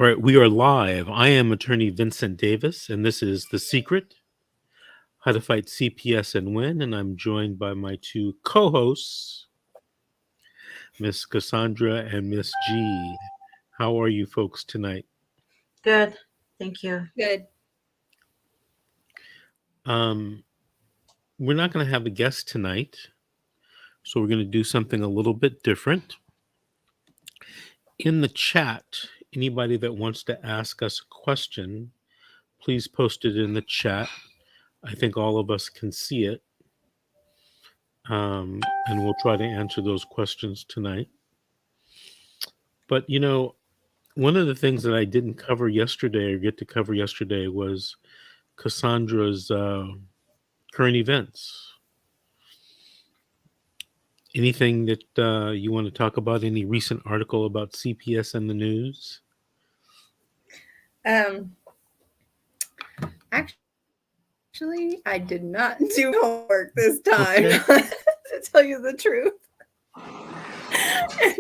All right, we are live. I am attorney Vincent Davis, and this is The Secret, How to Fight CPS and Win, and I'm joined by my two co-hosts, Miss Cassandra and Miss G. How are you folks tonight? Good. Thank you. Good. We're not going to have a guest tonight, so we're going to do something a little bit different. In the chat, anybody that wants to ask us a question, please post it in the chat. I think all of us can see it. And we'll try to answer those questions tonight. But, one of the things that I didn't cover yesterday or get to cover yesterday was Cassandra's current events. Anything that you want to talk about? Any recent article about CPS and the news? Actually, I did not do homework this time, to tell you the truth.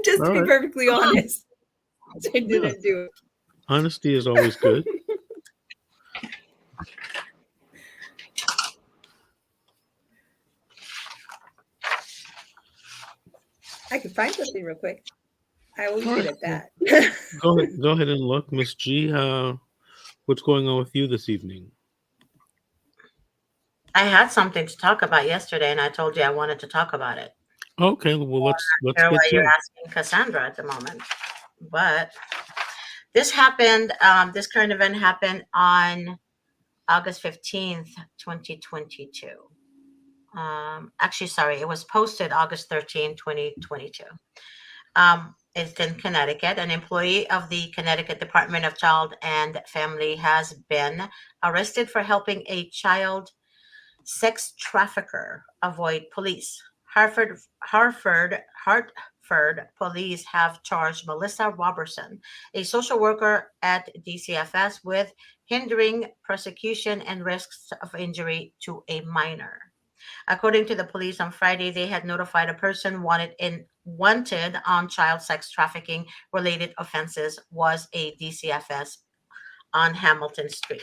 Just to be perfectly honest, I didn't do it. Honesty is always good. I can find something real quick. I always good at that. Go ahead and look, Miss G. What's going on with you this evening? I had something to talk about yesterday, and I told you I wanted to talk about it. Okay, well let's hear get why to you're it. asking Cassandra at the moment. But this happened. This current event happened on August 15th, 2022. Actually, sorry, it was posted August 13th, 2022. It's in Connecticut. An employee of the Connecticut Department of Child and Family has been arrested for helping a child sex trafficker avoid police. Hartford police have charged Melissa Robertson, a social worker at DCFS, with hindering prosecution and risks of injury to a minor. According to the police, on Friday, they had notified a person wanted on child sex trafficking related offenses was a DCFS on Hamilton Street.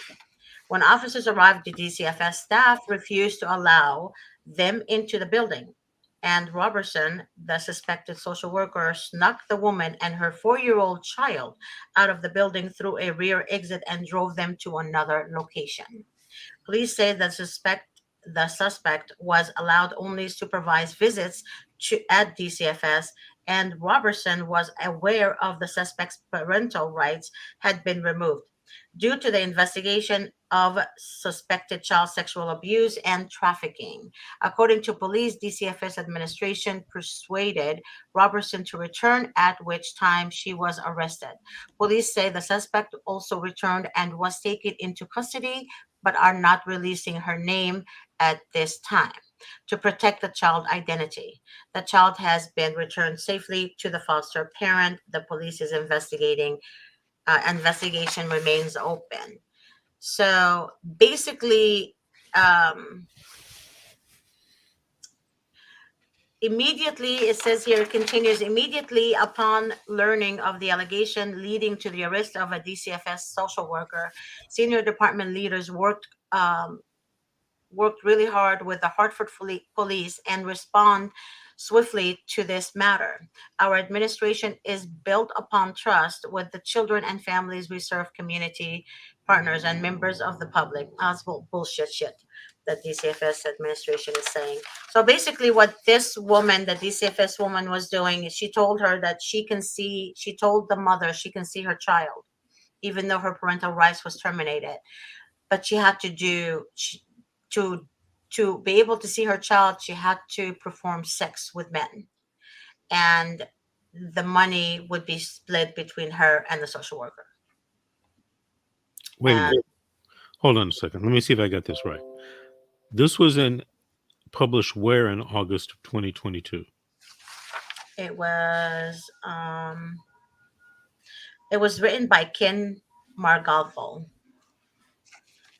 When officers arrived, the DCFS staff refused to allow them into the building, and Robertson, the suspected social worker, snuck the woman and her 4-year-old child out of the building through a rear exit and drove them to another location. Police say the suspect was allowed only supervised visits at DCFS, and Robertson was aware of the suspect's parental rights had been removed due to the investigation of suspected child sexual abuse and trafficking. According to police, DCFS administration persuaded Robertson to return, at which time she was arrested. Police say the suspect also returned and was taken into custody, but are not releasing her name at this time to protect the child identity. The child has been returned safely to the foster parent. The police is investigating. Investigation remains open. So basically, immediately, it says here, it continues, immediately upon learning of the allegation leading to the arrest of a DCFS social worker, senior department leaders worked really hard with the Hartford police and respond swiftly to this matter. Our administration is built upon trust with the children and families we serve, community partners, and members of the public. That's bullshit shit that DCFS administration is saying. So basically what this woman, the DCFS woman, was doing is she told her that she told the mother she can see her child, even though her parental rights was terminated. But she had to to be able to see her child, she had to perform sex with men, and the money would be split between her and the social worker. Wait a minute. Hold on a second. Let me see if I got this right. This was published where in August of 2022? It was written by Ken Margalvo.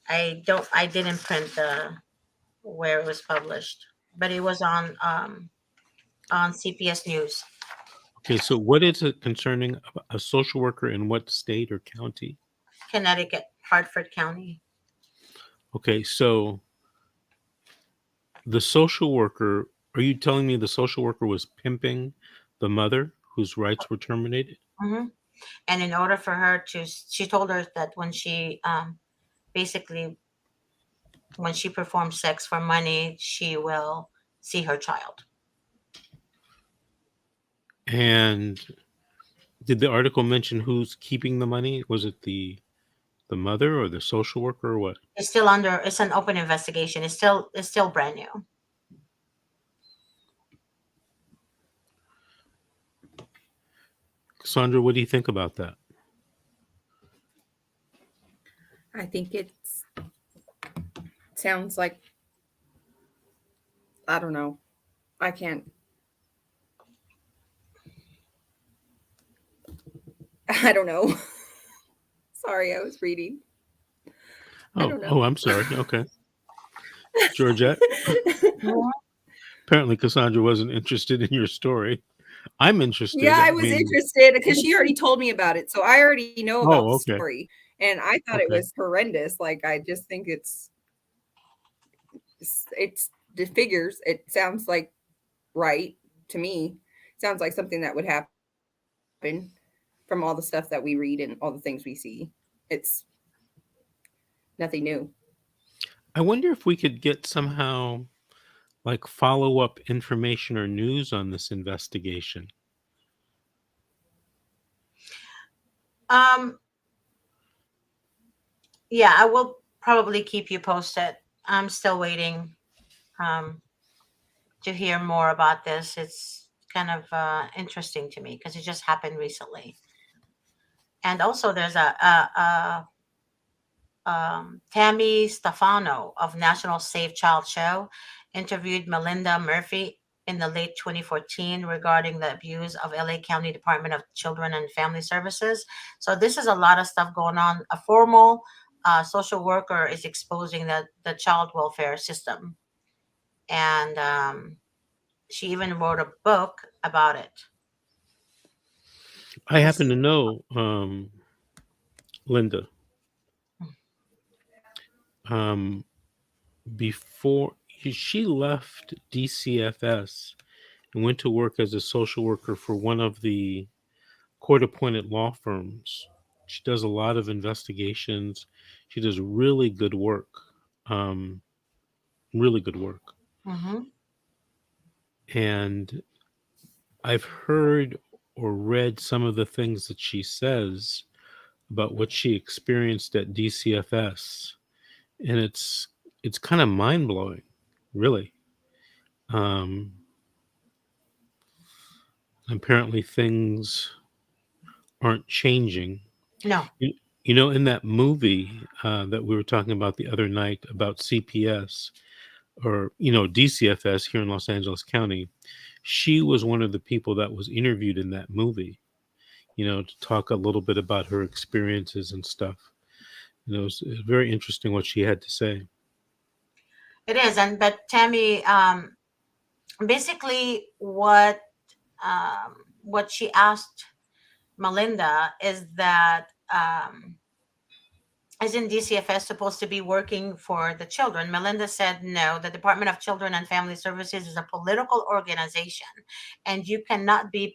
I didn't print where it was published, but it was on CPS News. Okay, so what is it concerning a social worker in what state or county? Connecticut, Hartford County. Okay, so the social worker, are you telling me the social worker was pimping the mother whose rights were terminated? Hmm. And in order for her to, she told her that when she basically when she performs sex for money, she will see her child. And did the article mention who's keeping the money? Was it the mother or the social worker or what? It's still under. It's an open investigation. It's still brand new. Cassandra, what do you think about that? I think sounds like, I don't know. I can't. I don't know. Sorry, I was reading. I don't know. I'm sorry. Okay. Georgette, apparently Cassandra wasn't interested in your story. I'm interested. Yeah, I I was mean, interested because she already told me about it. So I already know about oh, the okay. story. And I thought it Okay. was horrendous. Like, I just think it's the figures. It sounds like right to me. Sounds like something that would happen from all the stuff that we read and all the things we see. It's nothing new. I wonder if we could get somehow like follow up information or news on this investigation. Um, yeah, I will probably keep you posted. I'm still waiting um, to hear more about this. It's kind of interesting to me because it just happened recently. And also, there's Tammy Stefano of National Safe Child Show interviewed Melinda Murphy in the late 2014 regarding the abuse of LA County Department of Children and Family Services. So this is a lot of stuff going on. A formal social worker is exposing the child welfare system, and she even wrote a book about it. I This happen is to know, Linda, um, before she left DCFS and went to work as a social worker for one of the court appointed law firms. She does a lot of investigations. She does really good work. Um, really good work. Mhm. And I've heard or read some of the things that she says about what she experienced at DCFS, and it's kind of mind blowing, really. Um, apparently, things aren't changing. No. You, you know, in that movie that we were talking about the other night about CPS or DCFS here in Los Angeles County, she was one of the people that was interviewed in that movie. To talk a little bit about her experiences and stuff. It was very interesting what she had to say. It is, and but Tammy, basically what she asked Melinda is that isn't DCFS supposed to be working for the children? Melinda said no. The Department of Children and Family Services is a political organization, and you cannot be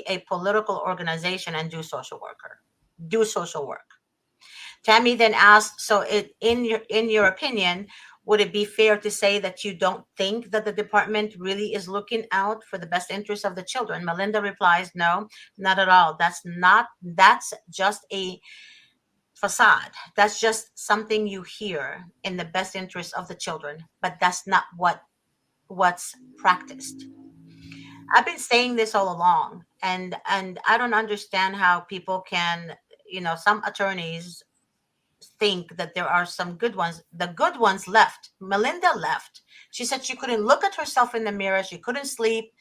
a political organization and do social work. Tammy then asked, so in your opinion, would it be fair to say that you don't think that the department really is looking out for the best interest of the children? Melinda replies, no, not at all. That's just a facade. That's just something you hear in the best interest of the children, but that's not what's practiced. I've been saying this all along, and I don't understand how people can, some attorneys think that there are some good ones. The good ones left. Melinda left. She said she couldn't look at herself in the mirror. She couldn't sleep.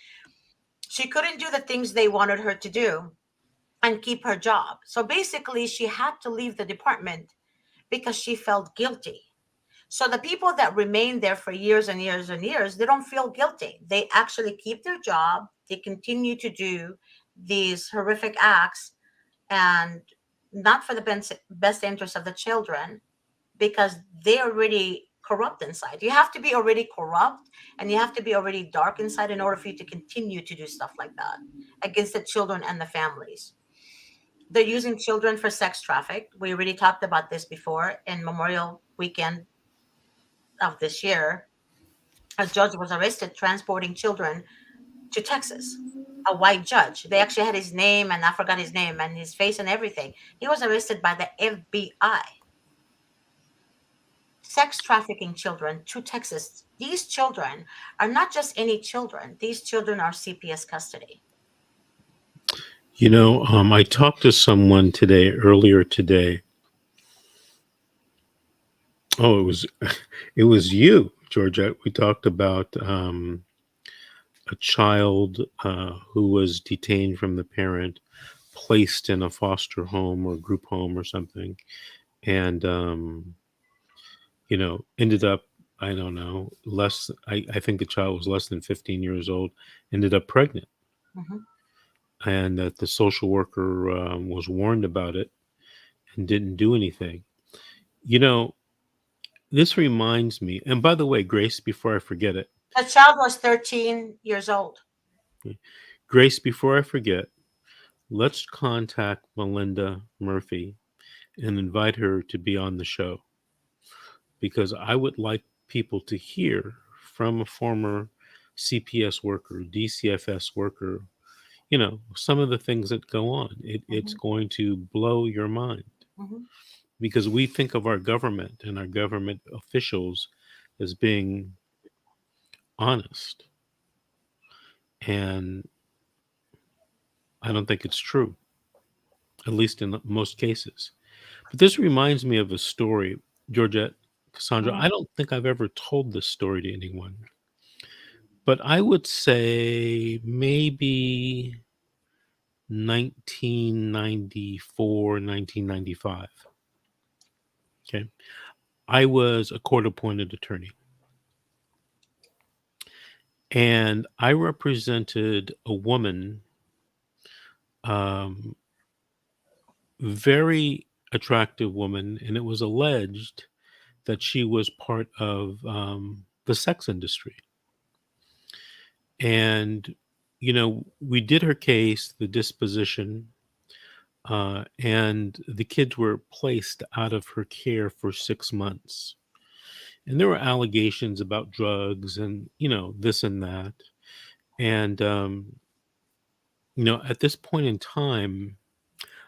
She couldn't do the things they wanted her to do and keep her job. So basically, she had to leave the department because she felt guilty. So the people that remain there for years and years and years, they don't feel guilty. They actually keep their job. They continue to do these horrific acts, and not for the best interest of the children, because they're already corrupt inside. You have to be already corrupt, and you have to be already dark inside in order for you to continue to do stuff like that against the children and the families. They're using children for sex traffic. We already talked about this before. In Memorial Weekend of this year, a judge was arrested transporting children to Texas. A white judge. They actually had his name, and I forgot his name and his face and everything. He was arrested by the FBI. Sex trafficking children to Texas. These children are not just any children. These children are CPS custody. I talked to someone earlier today. Oh, it was you, Georgette. We talked about a child who was detained from the parent, placed in a foster home or group home or something, and ended up, I don't know, I think the child was less than 15 years old, ended up pregnant, Mhm. and that the social worker was warned about it and didn't do anything. You know, this reminds me, and by the way, Grace, before I forget it, The child was 13 years old. Grace, before I forget, let's contact Melinda Murphy and invite her to be on the show, because I would like people to hear from a former CPS worker, DCFS worker, some of the things that go on. It's Mhm. going to blow your mind, Mhm. because we think of our government and our government officials as being honest. And I don't think it's true, at least in most cases. But this reminds me of a story, Georgette, Cassandra. Mhm. I don't think I've ever told this story to anyone, but I would say maybe 1994, 1995. Okay. I was a court appointed attorney, and I represented a woman, um, very attractive woman, and it was alleged that she was part of the sex industry. And, we did her case, the disposition, and the kids were placed out of her care for 6 months. And there were allegations about drugs and, this and that. And, at this point in time,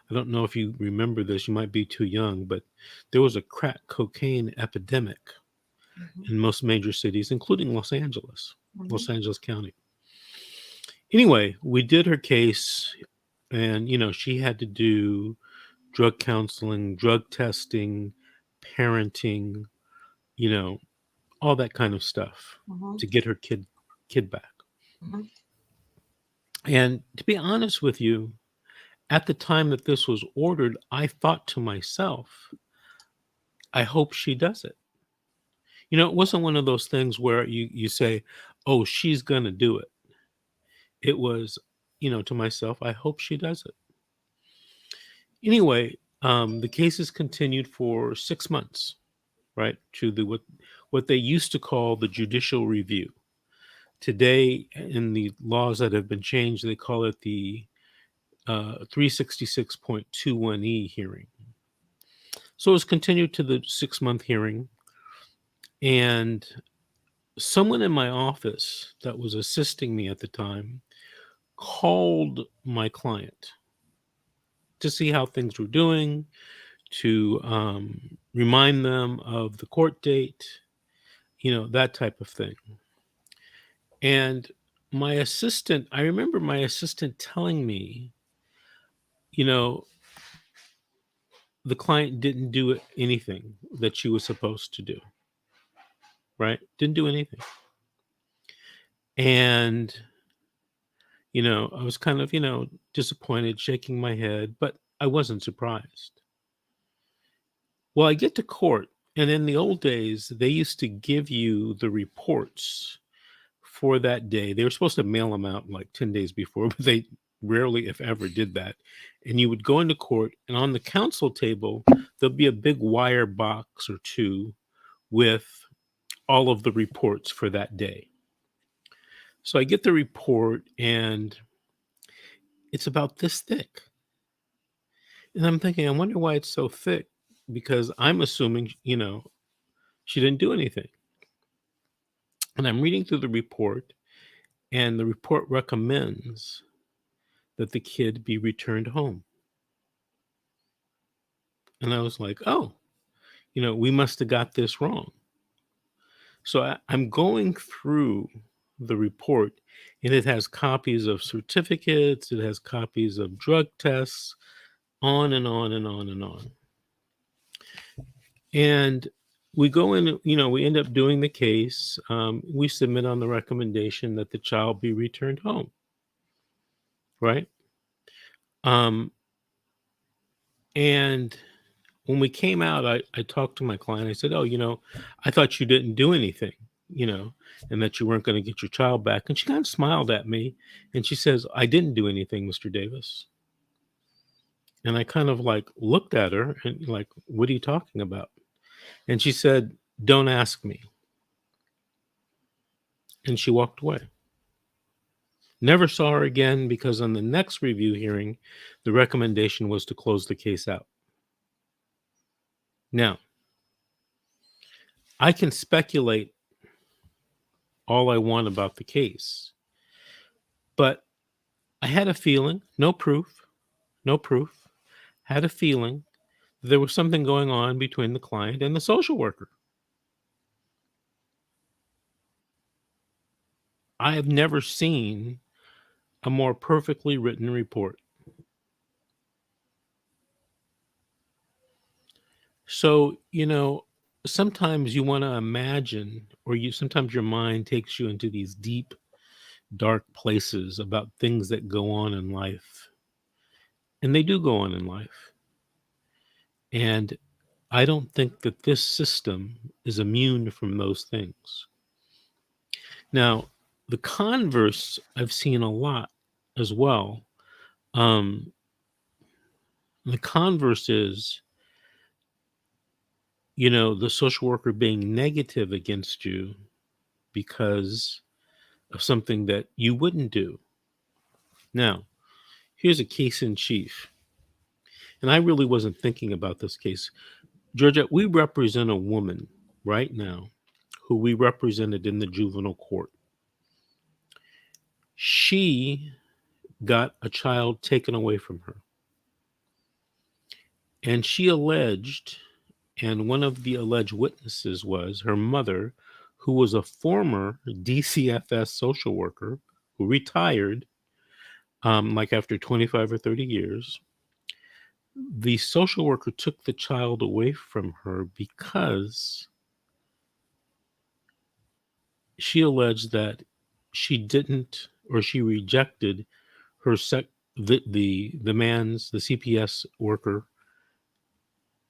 I don't know if you remember this, you might be too young, but there was a crack cocaine epidemic Mhm. in most major cities, including Mhm. Los Angeles County. Anyway, we did her case, and, she had to do drug counseling, drug testing, parenting, you know, all that kind of stuff Mhm. to get her kid back. Mhm. And to be honest with you, at the time that this was ordered, I thought to myself, I hope she does it. It wasn't one of those things where you say, "Oh, she's going to do it." It was, to myself, I hope she does it. Anyway, the cases continued for 6 months, right? To the what they used to call the judicial review. Today, in the laws that have been changed, they call it the 366.21E hearing. So it was continued to the 6 month hearing, and someone in my office that was assisting me at the time called my client to see how things were doing, to remind them of the court date, that type of thing. And I remember my assistant telling me, you know, the client didn't do anything that she was supposed to do, right? Didn't do anything. And, I was kind of, disappointed, shaking my head, but I wasn't surprised. Well, I get to court, And in the old days, they used to give you the reports for that day. They were supposed to mail them out like 10 days before, but they rarely, if ever, did that. And you would go into court, and on the counsel table, there'll be a big wire box or two with all of the reports for that day. So I get the report, and it's about this thick. And I'm thinking, I wonder why it's so thick, because I'm assuming, she didn't do anything. And I'm reading through the report, and the report recommends that the kid be returned home. And I was like, oh, we must have got this wrong. So I'm going through the report, and it has copies of certificates, it has copies of drug tests, on and on and on and on. And we go in, we end up doing the case. We submit on the recommendation that the child be returned home. Right. And when we came out, I talked to my client. I said, oh, I thought you didn't do anything, and that you weren't going to get your child back. And she kind of smiled at me, and she says, I didn't do anything, Mr. Davis. And I kind of like looked at her and like, what are you talking about? And she said, don't ask me. And she walked away. Never saw her again, because on the next review hearing, the recommendation was to close the case out. Now, I can speculate all I want about the case, but I had a feeling, no proof, had a feeling there was something going on between the client and the social worker. I have never seen a more perfectly written report. So, sometimes you want to imagine, or sometimes your mind takes you into these deep, dark places about things that go on in life. And they do go on in life. And I don't think that this system is immune from those things. Now, the converse I've seen a lot as well. The converse is, the social worker being negative against you because of something that you wouldn't do. Now, here's a case in chief. And I really wasn't thinking about this case. Georgia, we represent a woman right now who we represented in the juvenile court. She got a child taken away from her. And she alleged, and one of the alleged witnesses was her mother, who was a former DCFS social worker who retired like after 25 or 30 years. The social worker took the child away from her because she alleged that she didn't, or she rejected her the CPS worker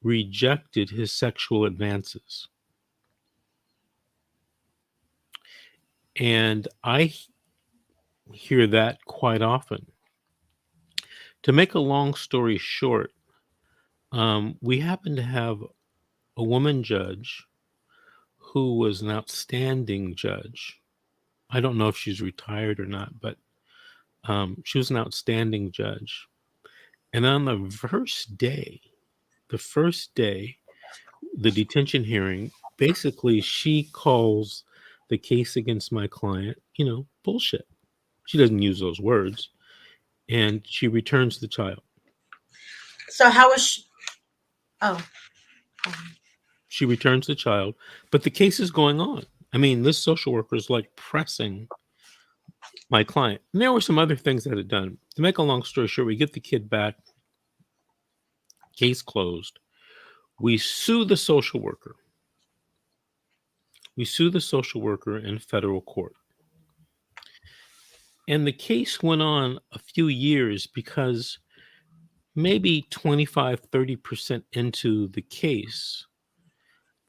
rejected his sexual advances. And I hear that quite often. To make a long story short, we happen to have a woman judge who was an outstanding judge. I don't know if she's retired or not, but she was an outstanding judge. And on the first day, the detention hearing, basically she calls the case against my client, bullshit. She doesn't use those words. And she returns the child. So how is she? Oh. She returns the child, but the case is going on. I mean, this social worker is like pressing my client. And there were some other things that had done. To make a long story short, we get the kid back, case closed. We sue the social worker. We sue the social worker in federal court. And the case went on a few years because maybe 25, 30% into the case,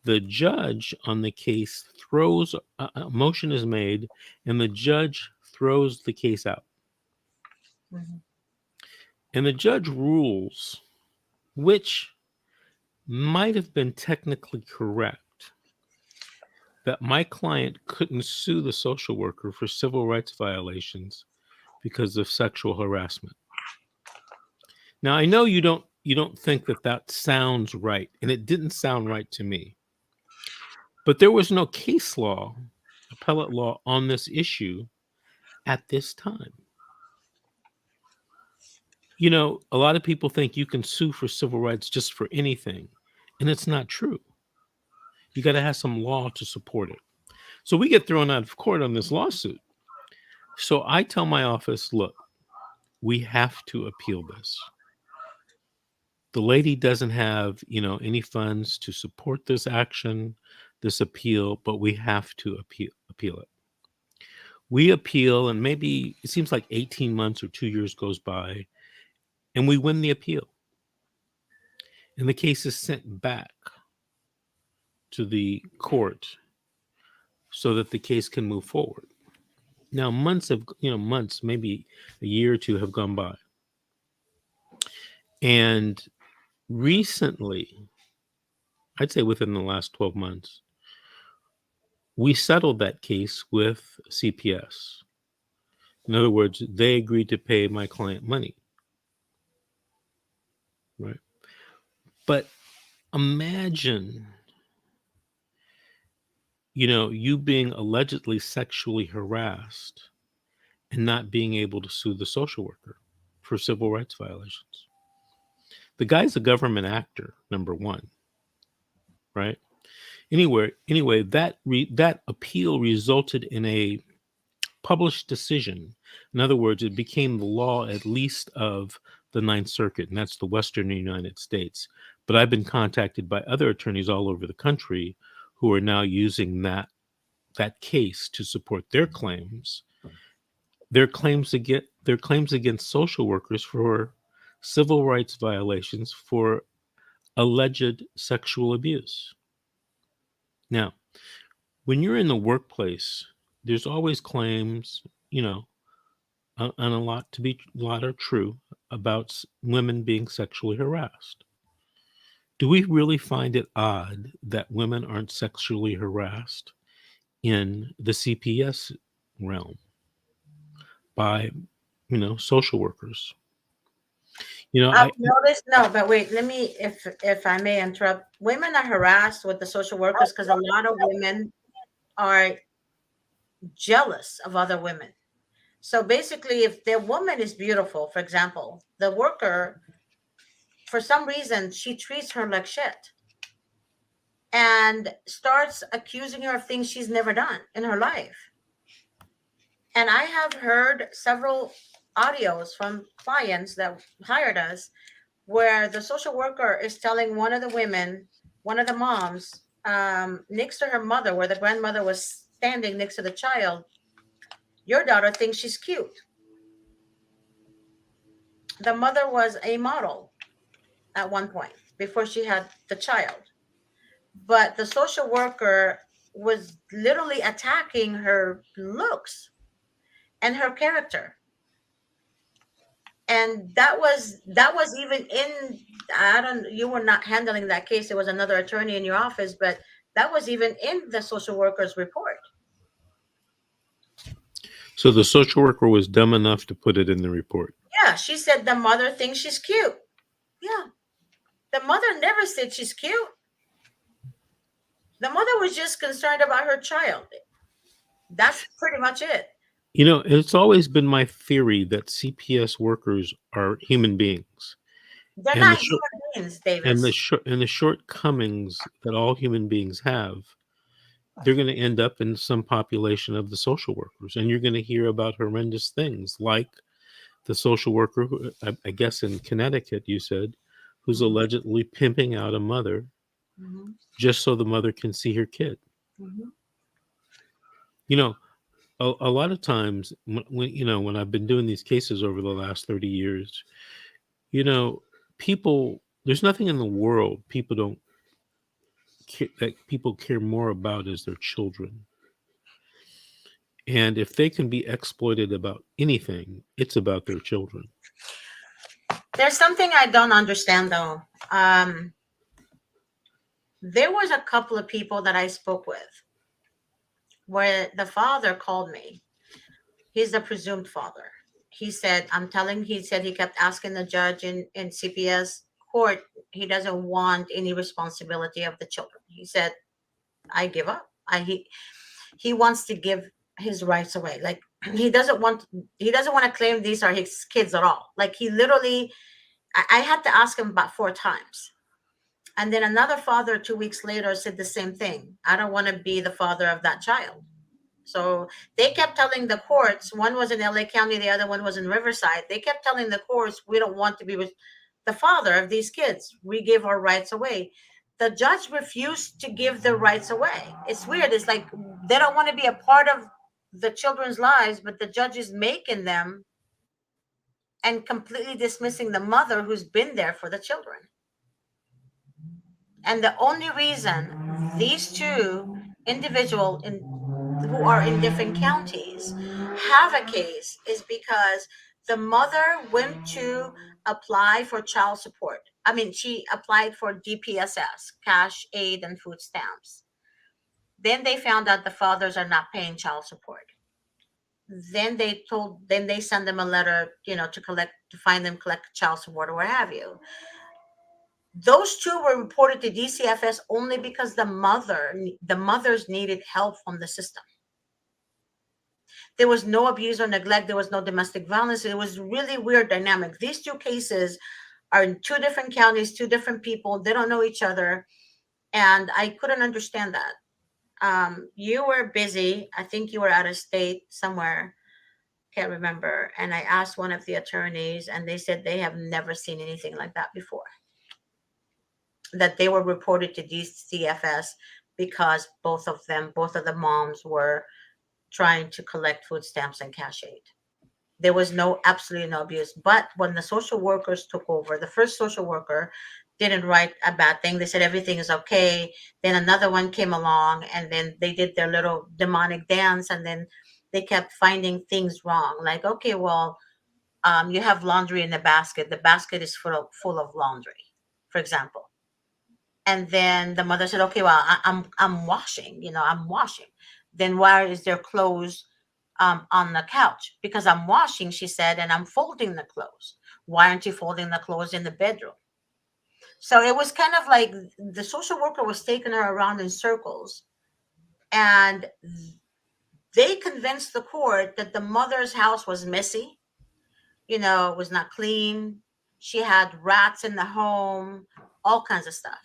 The judge on the case throws a motion is made, and the judge throws the case out. Mhm. And the judge rules, which might have been technically correct, that my client couldn't sue the social worker for civil rights violations because of sexual harassment. Now, I know you don't think that sounds right, and it didn't sound right to me. But there was no case law, appellate law on this issue at this time. You know, a lot of people think you can sue for civil rights just for anything, and it's not true. You got to have some law to support it. So we get thrown out of court on this lawsuit. So I tell my office, look, we have to appeal this. The lady doesn't have, any funds to support this action, this appeal, but we have to appeal it. We appeal, and maybe it seems like 18 months or 2 years goes by, and we win the appeal. And the case is sent back to the court so that the case can move forward. Now, months, maybe a year or two have gone by. And recently, I'd say within the last 12 months, we settled that case with CPS. In other words, they agreed to pay my client money. Right. But imagine, you being allegedly sexually harassed and not being able to sue the social worker for civil rights violations. The guy's a government actor, number one, right? Anyway, that appeal resulted in a published decision. In other words, it became the law at least of the Ninth Circuit, and that's the Western United States. But I've been contacted by other attorneys all over the country who are now using that case to support their claims. Their claims against social workers for civil rights violations for alleged sexual abuse. Now, when you're in the workplace, there's always claims, and a lot are true about women being sexually harassed. Do we really find it odd that women aren't sexually harassed in the CPS realm by, social workers? I've noticed, no, but wait, let me, if I may interrupt. Women are harassed with the social workers because a lot of women are jealous of other women. So basically, if the woman is beautiful, for example, the worker, for some reason, she treats her like shit and starts accusing her of things she's never done in her life. And I have heard several audios from clients that hired us where the social worker is telling one of the women, one of the moms, next to her mother, where the grandmother was standing next to the child, your daughter thinks she's cute. The mother was a model at one point before she had the child. But the social worker was literally attacking her looks and her character. And that was even in, I don't, you were not handling that case. It was another attorney in your office, but that was even in the social worker's report. So the social worker was dumb enough to put it in the report. Yeah, she said the mother thinks she's cute. Yeah. The mother never said she's cute. The mother was just concerned about her child. That's pretty much it. It's always been my theory that CPS workers are human beings. They're And not human beings, Davis. and the shortcomings that all human beings have, they're going to end up in some population of the social workers, and you're going to hear about horrendous things like the social worker who, I guess in Connecticut, you said, who's allegedly pimping out a mother just so the mother can see her kid. A lot of times when I've been doing these cases over the last 30 years, people, there's nothing in the world people don't that people care more about is their children. And if they can be exploited about anything, it's about their children. There's something I don't understand though. There was a couple of people that I spoke with where the father called me. He's the presumed father. He said he kept asking the judge in CPS court, he doesn't want any responsibility of the children. He said, I give up. He wants to give his rights away. Like he doesn't want to claim these are his kids at all. Like he literally I had to ask him about 4 times. And then another father 2 weeks later said the same thing. I don't want to be the father of that child. So they kept telling the courts, one was in LA County, the other one was in Riverside. They kept telling the courts, we don't want to be with the father of these kids. We give our rights away. The judge refused to give the rights away. It's weird. It's like they don't want to be a part of the children's lives, but the judge is making them and completely dismissing the mother who's been there for the children. And the only reason these two individuals who are in different counties have a case is because the mother went to apply for child support. I mean, she applied for DPSS, cash aid and food stamps. Then they found out the fathers are not paying child support. Then they send them a letter, to find them collect child support or what have you. Those two were reported to DCFS only because the mothers needed help from the system. There was no abuse or neglect. There was no domestic violence. It was really weird dynamic. These two cases are in two different counties, two different people. They don't know each other. And I couldn't understand that. You were busy. I think you were out of state somewhere. Can't remember. And I asked one of the attorneys, and they said they have never seen anything like that before. That they were reported to DCFS because both of the moms were trying to collect food stamps and cash aid. There was absolutely no abuse. But when the social workers took over, the first social worker didn't write a bad thing. They said everything is okay. Then another one came along, and then they did their little demonic dance, and then they kept finding things wrong. Like, okay, well, you have laundry in the basket. The basket is full of laundry, for example. And then the mother said, okay, well, I'm washing, I'm washing. Then why is there clothes on the couch? Because I'm washing, she said, and I'm folding the clothes. Why aren't you folding the clothes in the bedroom? So it was kind of like the social worker was taking her around in circles, and they convinced the court that the mother's house was messy, it was not clean. She had rats in the home, all kinds of stuff.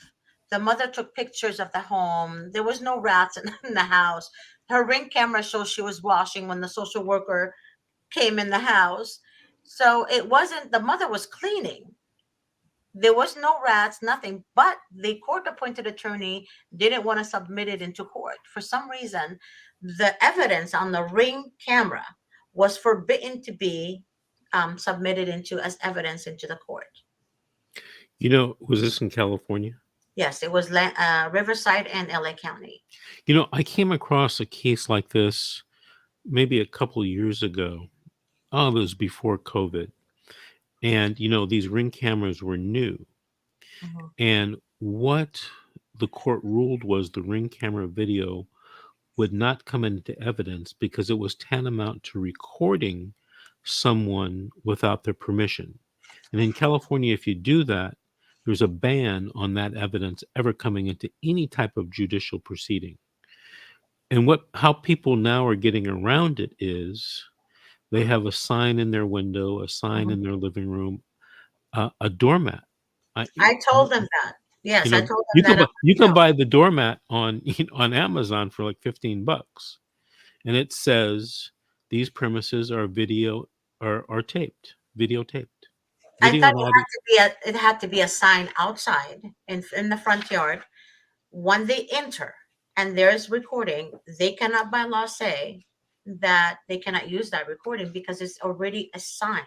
The mother took pictures of the home. There was no rats in the house. Her ring camera shows she was washing when the social worker came in the house. So it wasn't, the mother was cleaning. There was no rats, nothing, but the court appointed attorney didn't want to submit it into court. For some reason, the evidence on the ring camera was forbidden to be submitted into as evidence into the court. Was this in California? Yes, it was Riverside and LA County. I came across a case like this maybe a couple years ago. Oh, it was before COVID. And, these ring cameras were new. Mm-hmm. And what the court ruled was the ring camera video would not come into evidence because it was tantamount to recording someone without their permission. And in California, if you do that, there's a ban on that evidence ever coming into any type of judicial proceeding. And how people now are getting around it is they have a sign in their window, a sign in their living room, a doormat. I told them that. Yes, I told you them can that. buy, you can buy the doormat on Amazon for like $15, and it says these premises are taped, videotaped. I Video thought and audio. it had to be a sign outside in the front yard when they enter, and there's recording. They cannot by law say that they cannot use that recording because it's already a sign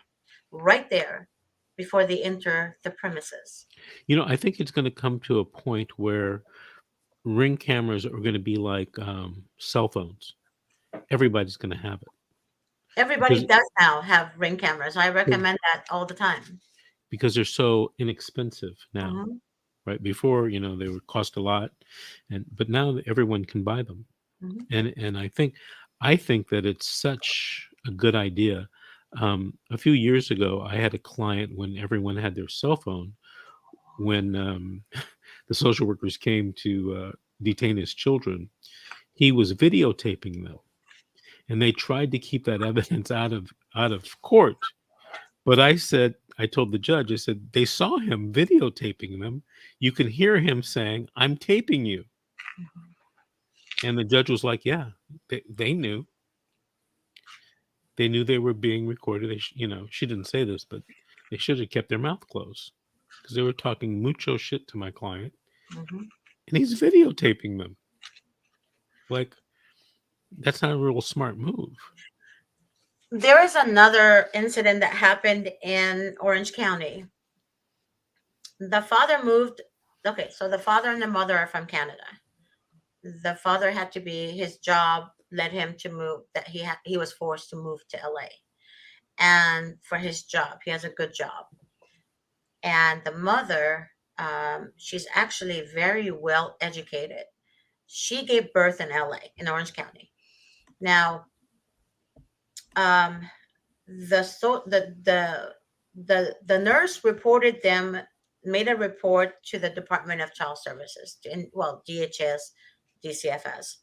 right there before they enter the premises. I think it's going to come to a point where ring cameras are going to be like cell phones. Everybody's going to have it Everybody because does now have Ring cameras. I recommend that all the time. because they're so inexpensive now. Hmm. Right before, they would cost a lot, but now everyone can buy them. Hmm. And I think that it's such a good idea. A few years ago, I had a client when everyone had their cell phone. When the social workers came to detain his children, he was videotaping them, and they tried to keep that evidence out of court. But I told the judge, I said, they saw him videotaping them. You can hear him saying, "I'm taping you." And the judge was like, yeah, they knew. They knew they were being recorded. She didn't say this, but they should have kept their mouth closed because they were talking mucho shit to my client, Hmm. and he's videotaping them. Like, that's not a real smart move. There is another incident that happened in Orange County. The father moved. Okay, so the father and the mother are from Canada. The father had to be, his job led him to move, that he was forced to move to LA. And for his job, he has a good job. And the mother, she's actually very well educated. She gave birth in LA, in Orange County. Now, um, the nurse reported them, made a report to the Department of Child Services, DHS, DCFS.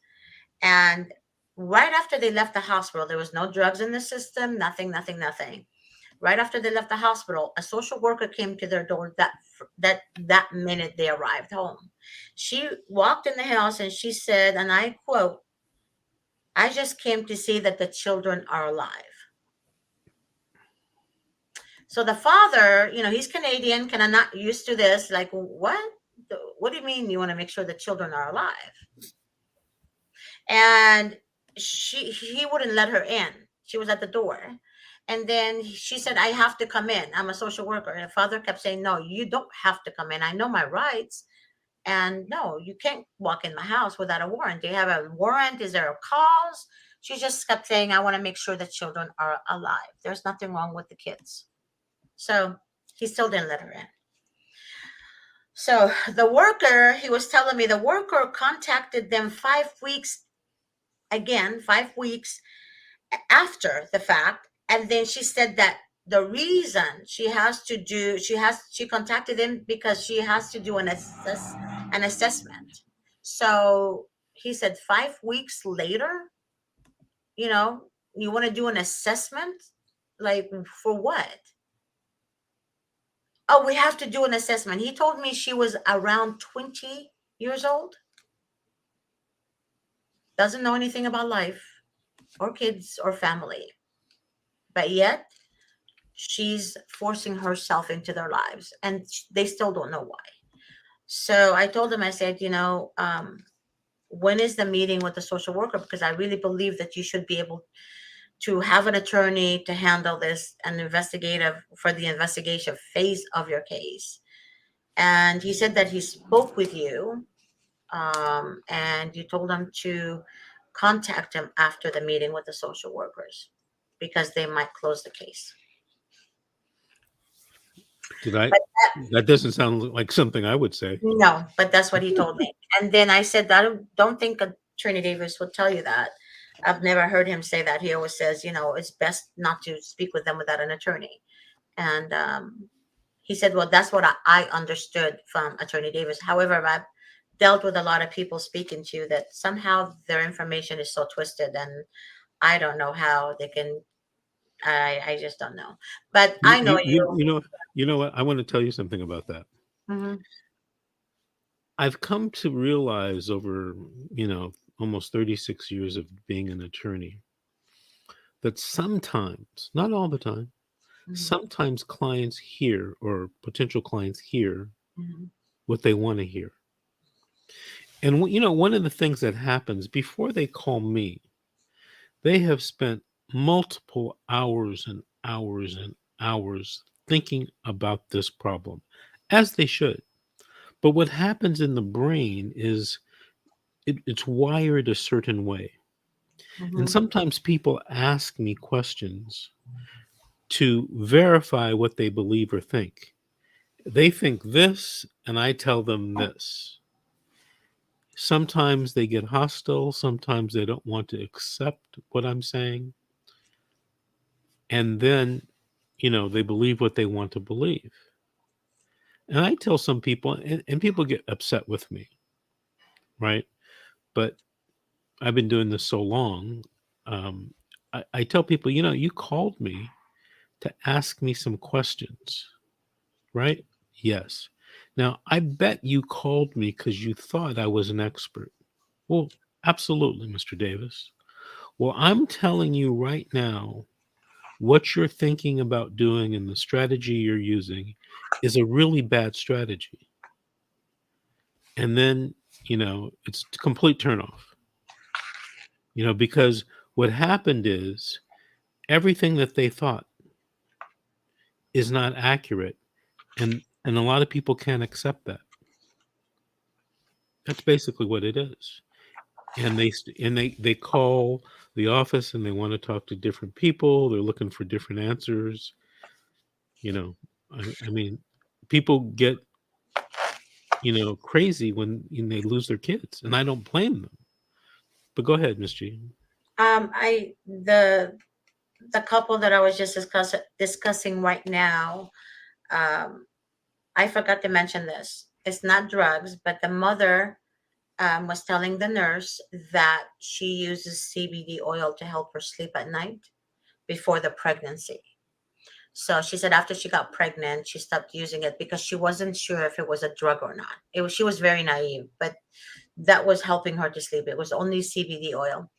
And right after they left the hospital, there was no drugs in the system, nothing, nothing, nothing. Right after they left the hospital, a social worker came to their door that minute they arrived home. She walked in the house and she said, and I quote, "I just came to see that the children are alive." So the father, he's Canadian, kind of not used to this. Like, what? What do you mean you want to make sure the children are alive? And he wouldn't let her in. She was at the door. And then she said, "I have to come in. I'm a social worker." And the father kept saying, "No, you don't have to come in. I know my rights. And no, you can't walk in my house without a warrant. Do you have a warrant? Is there a cause?" She just kept saying, "I want to make sure the children are alive. There's nothing wrong with the kids." So he still didn't let her in. So the worker, he was telling me, the worker contacted them 5 weeks, again, 5 weeks after the fact. And then she said that the reason she contacted him because she has to do an assessment. So he said 5 weeks later, you know, you want to do an assessment? Like, for what? "Oh, we have to do an assessment." He told me she was around 20 years old, doesn't know anything about life or kids or family, but yet she's forcing herself into their lives and they still don't know why. So I told him, I said, when is the meeting with the social worker? Because I really believe that you should be able to have an attorney to handle this and investigative for the investigation phase of your case. And he said that he spoke with you, and you told him to contact him after the meeting with the social workers because they might close the case. Did I? But That doesn't sound like something I would say. no, but that's what he told me. And then I said, "I don't think Attorney Davis would tell you that. I've never heard him say that. He always says, it's best not to speak with them without an attorney." And he said, "Well, that's what I understood from Attorney Davis. However, I've dealt with a lot of people speaking to you that somehow their information is so twisted, and I don't know how they can. I just don't know. But You I know you you, you." you know you know what? I want to tell you something about that. Mhm. I've come to realize over, almost 36 years of being an attorney that sometimes, not all the time, Mhm. sometimes clients hear or potential clients hear Mhm. what they want to hear. And one of the things that happens before they call me, they have spent multiple hours and hours and hours thinking about this problem, as they should. But what happens in the brain is it's wired a certain way. And Hmm. sometimes people ask me questions to verify what they believe or think. They think this, and I tell them this. Sometimes they get hostile, sometimes they don't want to accept what I'm saying. And then, they believe what they want to believe. And I tell some people, and people get upset with me, right? But I've been doing this so long. Um, I tell people, you called me to ask me some questions, right? Yes. Now, I bet you called me because you thought I was an expert. Well, absolutely, Mr. Davis. Well, I'm telling you right now, what you're thinking about doing and the strategy you're using is a really bad strategy. And then, it's a complete turnoff, because what happened is everything that they thought is not accurate. And a lot of people can't accept that. That's basically what it is. And they call the office and they want to talk to different people. They're looking for different answers. You know, I mean, people get crazy when they lose their kids, and I don't blame them. But go ahead, Miss G. I the couple that I was just discussing right now. Um, I forgot to mention this. It's not drugs, but the mother was telling the nurse that she uses CBD oil to help her sleep at night before the pregnancy. So she said after she got pregnant, she stopped using it because she wasn't sure if it was a drug or not. She was very naive, but that was helping her to sleep. It was only CBD oil.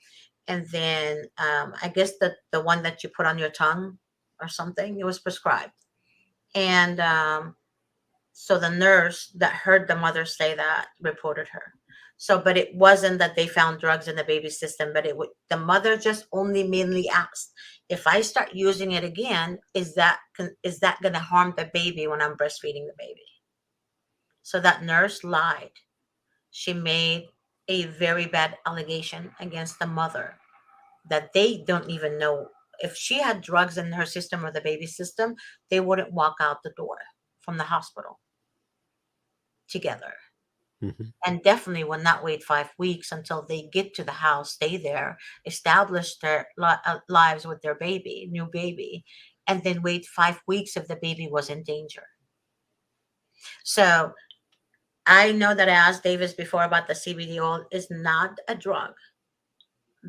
And then I guess the one that you put on your tongue or something, it was prescribed. And so the nurse that heard the mother say that reported her. So, but it wasn't that they found drugs in the baby's system, but the mother just only mainly asked, if I start using it again, is that going to harm the baby when I'm breastfeeding the baby? So that nurse lied. She made a very bad allegation against the mother that they don't even know. If she had drugs in her system or the baby's system, they wouldn't walk out the door from the hospital together, Hmm. and definitely will not wait 5 weeks until they get to the house, stay there, establish their lives with their baby, new baby, and then wait 5 weeks if the baby was in danger. So I know that I asked Davis before about the CBD oil is not a drug,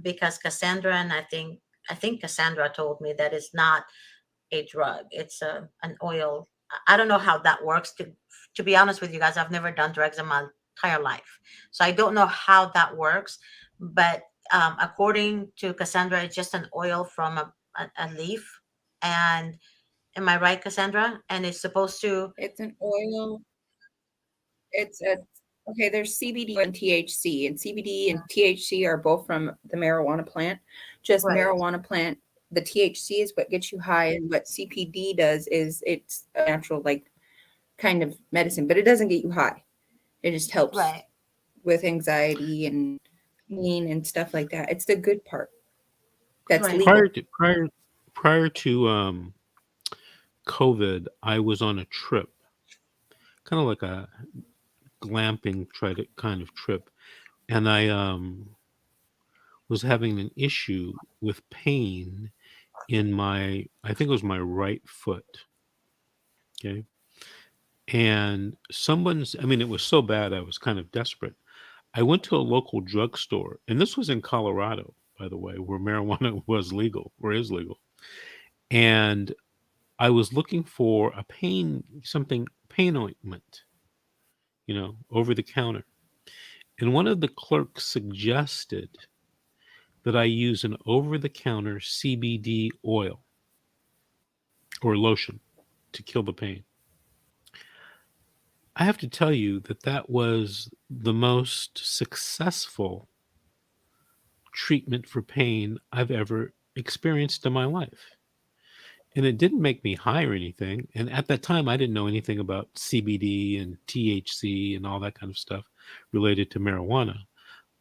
because Cassandra and I think Cassandra told me that it's not a drug. It's an oil. I don't know how that works. To be honest with you guys, I've never done drugs in my entire life, so I don't know how that works. But according to Cassandra, it's just an oil from a leaf. And am I right, Cassandra? And it's supposed to. It's an oil. It's a okay. There's CBD and THC, and CBD and THC are both from the marijuana plant. Just Right, marijuana plant. The THC is what gets you high, and what CPD does is it's a natural like kind of medicine, but it doesn't get you high. It just helps right, with anxiety and pain and stuff like that. It's the good part that's right. Prior legal. to prior prior to COVID, I was on a trip, kind of like a glamping kind of trip, and I was having an issue with pain in I think it was my right foot. Okay. And I mean, it was so bad, I was kind of desperate. I went to a local drugstore, and this was in Colorado, by the way, where marijuana was legal or is legal. And I was looking for pain ointment, over the counter. And one of the clerks suggested that I use an over the counter CBD oil or lotion to kill the pain. I have to tell you that that was the most successful treatment for pain I've ever experienced in my life. And it didn't make me high or anything. And at that time, I didn't know anything about CBD and THC and all that kind of stuff related to marijuana.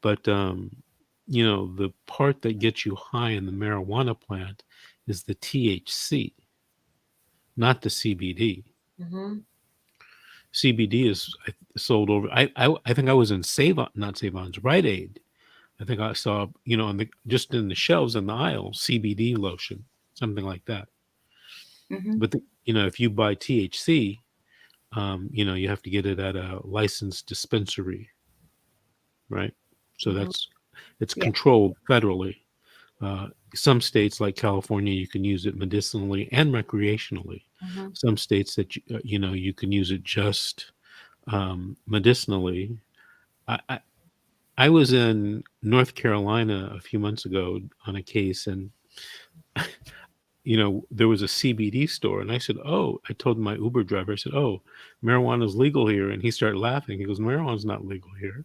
But the part that gets you high in the marijuana plant is the THC, not the CBD. Mm-hmm. CBD is sold over. I think I was in not Save On's, Rite Aid. I think I saw on the just in the shelves in the aisle CBD lotion, something like that. Hmm. But if you buy THC, you have to get it at a licensed dispensary, right? So Mm-hmm. it's Yeah. controlled federally. Some states like California, you can use it medicinally and recreationally. Mm-hmm. Some states that you can use it just medicinally. I I was in North Carolina a few months ago on a case, and there was a CBD store, and I said, "Oh," I told my Uber driver, I said, "Oh, marijuana's legal here," and he started laughing. He goes, "Marijuana's not legal here."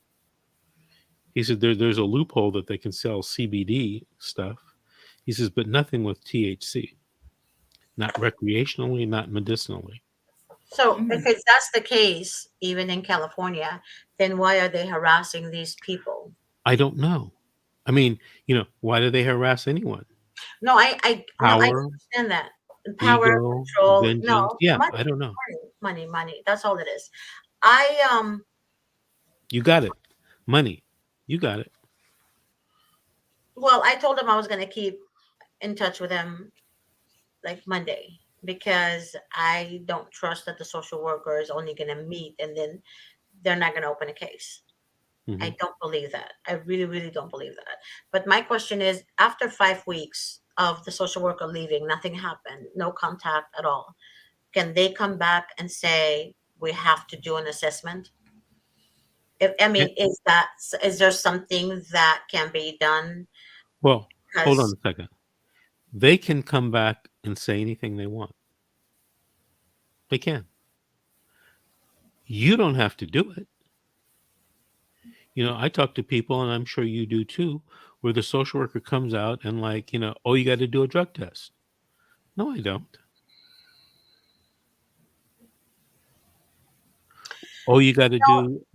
He said, "There's a loophole that they can sell CBD stuff." He says, "But nothing with THC, not recreationally, not medicinally." So, if Mm. that's the case, even in California, then why are they harassing these people? I don't know. I mean, why do they harass anyone? No, no, I Power, understand that. Power, ego, control, no, vengeance. Yeah, money, I don't know. money. That's all it is. I You got it. Money. You got it. well, I told him I was gonna keep in touch with him like Monday because I don't trust that the social worker is only gonna meet and then they're not gonna open a case. Hmm. I don't believe that. I really, really don't believe that. But my question is, after 5 weeks of the social worker leaving, nothing happened, no contact at all. Can they come back and say we have to do an assessment? If, I Yeah. mean, is there something that can be done? Well, hold on Because a second. They can come back and say anything they want. They can. You don't have to do it. I talk to people, and I'm sure you do too, where the social worker comes out and like, oh, you got to do a drug test. No, I don't. Oh, you got to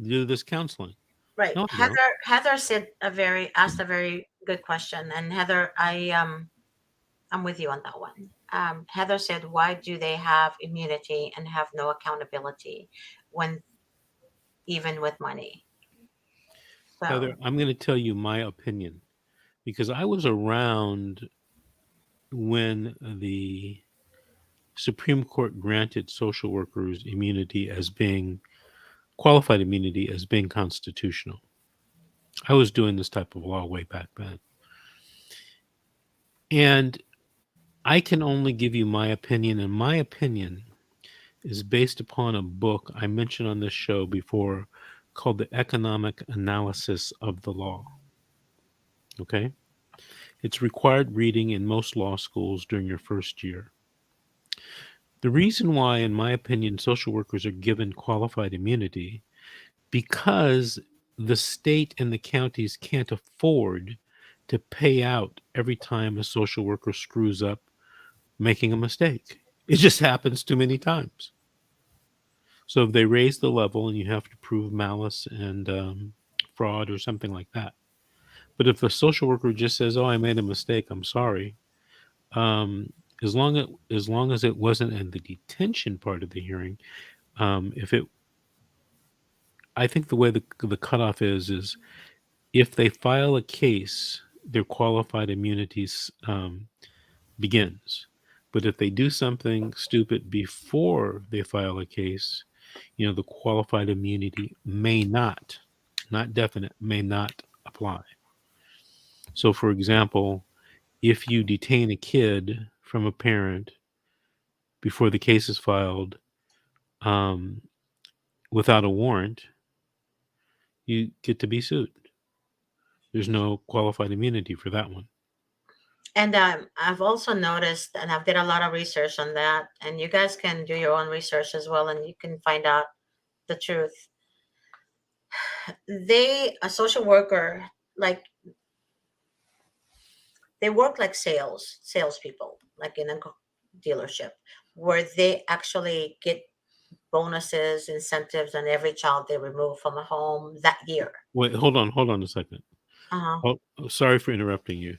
do this counseling. right, No, I don't. Heather said asked a very good question, and Heather, I'm with you on that one. Heather said, why do they have immunity and have no accountability when even with money? Heather, So, I'm going to tell you my opinion because I was around when the Supreme Court granted social workers immunity as being qualified immunity as being constitutional. I was doing this type of law way back then. And I can only give you my opinion, and my opinion is based upon a book I mentioned on this show before called The Economic Analysis of the Law. Okay? It's required reading in most law schools during your first year. The reason why, in my opinion, social workers are given qualified immunity because the state and the counties can't afford to pay out every time a social worker screws up making a mistake. It just happens too many times. So if they raise the level and you have to prove malice and fraud or something like that. But if a social worker just says, "Oh, I made a mistake. I'm sorry," um, as long as it wasn't in the detention part of the hearing, if it, I think the way the cutoff is if they file a case, their qualified immunities begins. But if they do something stupid before they file a case, the qualified immunity may not definite, may not apply. So, for example, if you detain a kid from a parent before the case is filed um, without a warrant, you get to be sued. There's no qualified immunity for that one. and I've also noticed, and I've did a lot of research on that, and you guys can do your own research as well, and you can find out the truth. A social worker, like they work like salespeople, like in a dealership, where they actually get bonuses, incentives on every child they remove from a home that year. Wait, hold on a second. Uh-huh. Oh, sorry for interrupting you.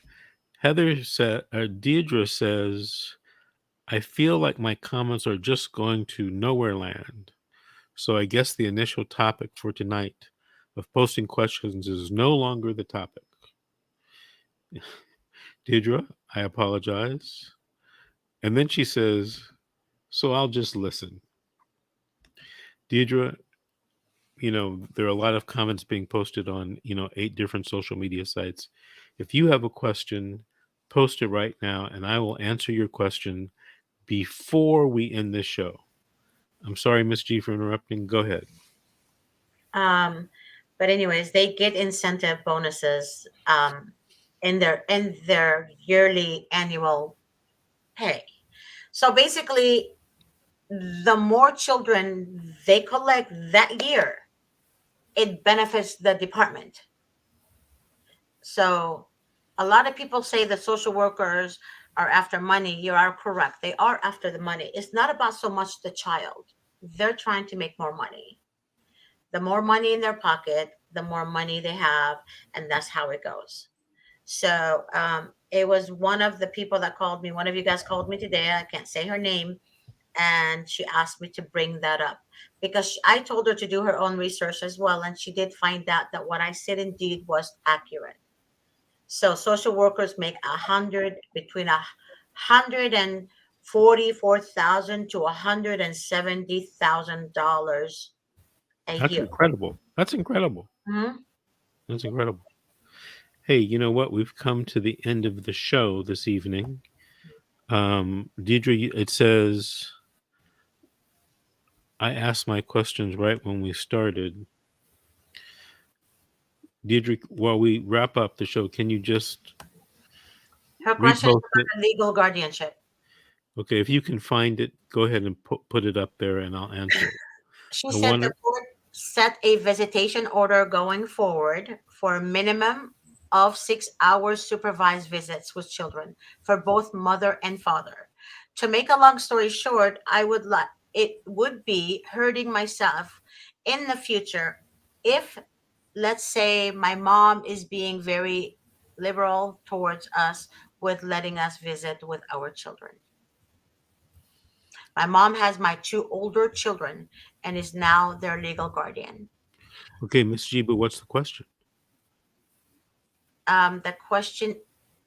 Deidre says, I feel like my comments are just going to nowhere land. So I guess the initial topic for tonight of posting questions is no longer the topic. Deidre, I apologize. And then she says, so I'll just listen. Deidre, there are a lot of comments being posted on, 8 different social media sites. If you have a question, post it right now, and I will answer your question before we end this show. I'm sorry, Miss G, for interrupting. Go ahead. Um, but anyways, they get incentive bonuses in their yearly annual pay. So basically, the more children they collect that year, it benefits the department. So a lot of people say that social workers are after money. You are correct. They are after the money. It's not about so much the child. They're trying to make more money. The more money in their pocket, the more money they have, and that's how it goes. So it was one of the people that called me. One of you guys called me today. I can't say her name, and she asked me to bring that up because I told her to do her own research as well, and she did find out that what I said indeed was accurate. So social workers make between 144,000 to $170,000 a That's year. incredible. That's incredible. Mhm. That's incredible. Hey, you know what? We've come to the end of the show this evening. Deidre, it says, I asked my questions right when we started. Deidre, while we wrap up the show, can you just Her question is repost it? about legal guardianship. Okay, if you can find it, go ahead and put it up there and I'll answer it. She I said the wonder, court set a visitation order going forward for a minimum of 6 hours supervised visits with children for both mother and father. To make a long story short, I would like it would be hurting myself in the future if, let's say, my mom is being very liberal towards us with letting us visit with our children. My mom has my two older children and is now their legal guardian. okay, Miss G, but what's the question? The question,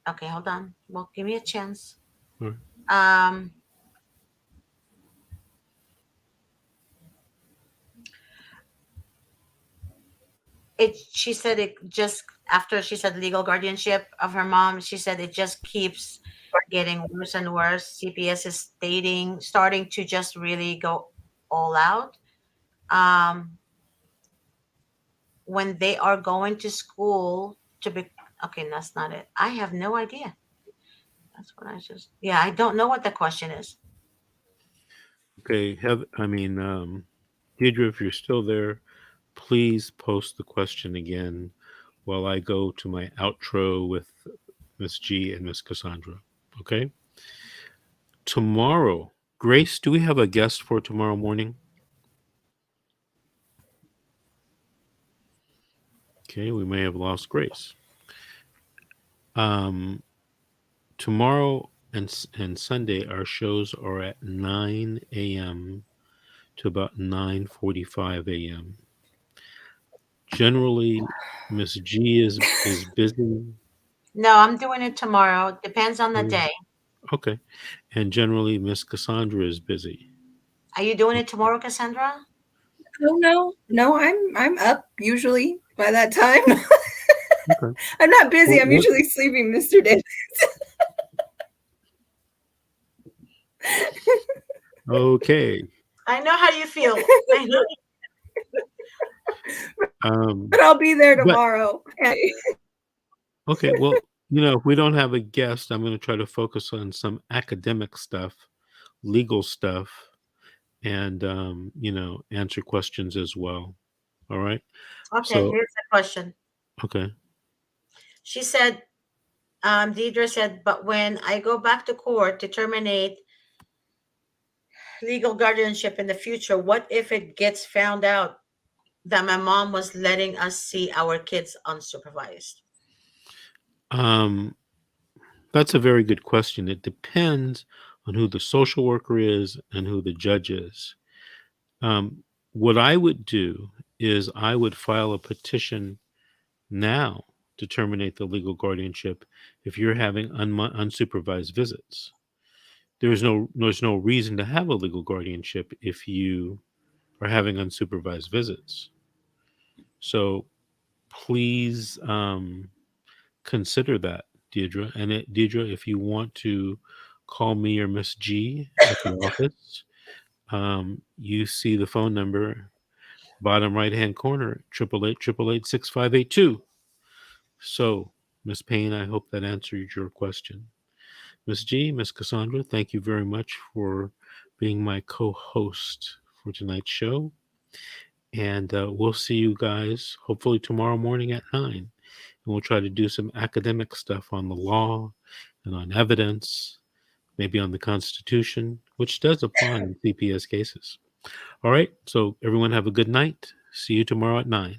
okay, hold on. Well, give me a chance. All right. Um, she said it just after she said legal guardianship of her mom, she said it just keeps getting worse and worse. CPS is starting to just really go all out. Um, when they are going to school to be, okay, that's not it. I have no idea. That's what yeah, I don't know what the question is. Okay, Deidre, if you're still there, please post the question again while I go to my outro with Miss G and Miss Cassandra. Okay? Tomorrow, Grace, do we have a guest for tomorrow morning? Okay, we may have lost Grace. Um, Tomorrow and Sunday, our shows are at 9 a.m. to about 9:45 a.m. Generally, Miss G is busy. No, I'm doing it tomorrow. Depends on the day. Okay, and generally, Miss Cassandra is busy. Are you doing it tomorrow, Cassandra? Oh no, I'm up usually by that time. Okay. I'm not busy. Well, I'm usually sleeping, Mr. Davis. okay. I know how you feel. I know. But I'll be there But tomorrow. okay. Well, if we don't have a guest, I'm going to try to focus on some academic stuff, legal stuff, and answer questions as well. All right. Okay, So here's the question. okay. She said, Deidre said, but when I go back to court to terminate legal guardianship in the future, what if it gets found out that my mom was letting us see our kids unsupervised? Um, that's a very good question. It depends on who the social worker is and who the judge is. Um, what I would do is I would file a petition now to terminate the legal guardianship if you're having unsupervised visits. There's no reason to have a legal guardianship if you are having unsupervised visits. So please consider that, Deirdre. And Deirdre, if you want to call me or Miss G at the office, you see the phone number bottom right hand corner, 888-888-6582. So, Miss Payne, I hope that answered your question. Miss G, Miss Cassandra, thank you very much for being my co-host for tonight's show. And we'll see you guys hopefully tomorrow morning at 9. And we'll try to do some academic stuff on the law and on evidence, maybe on the Constitution, which does apply in CPS cases. All right. So everyone have a good night. See you tomorrow at 9.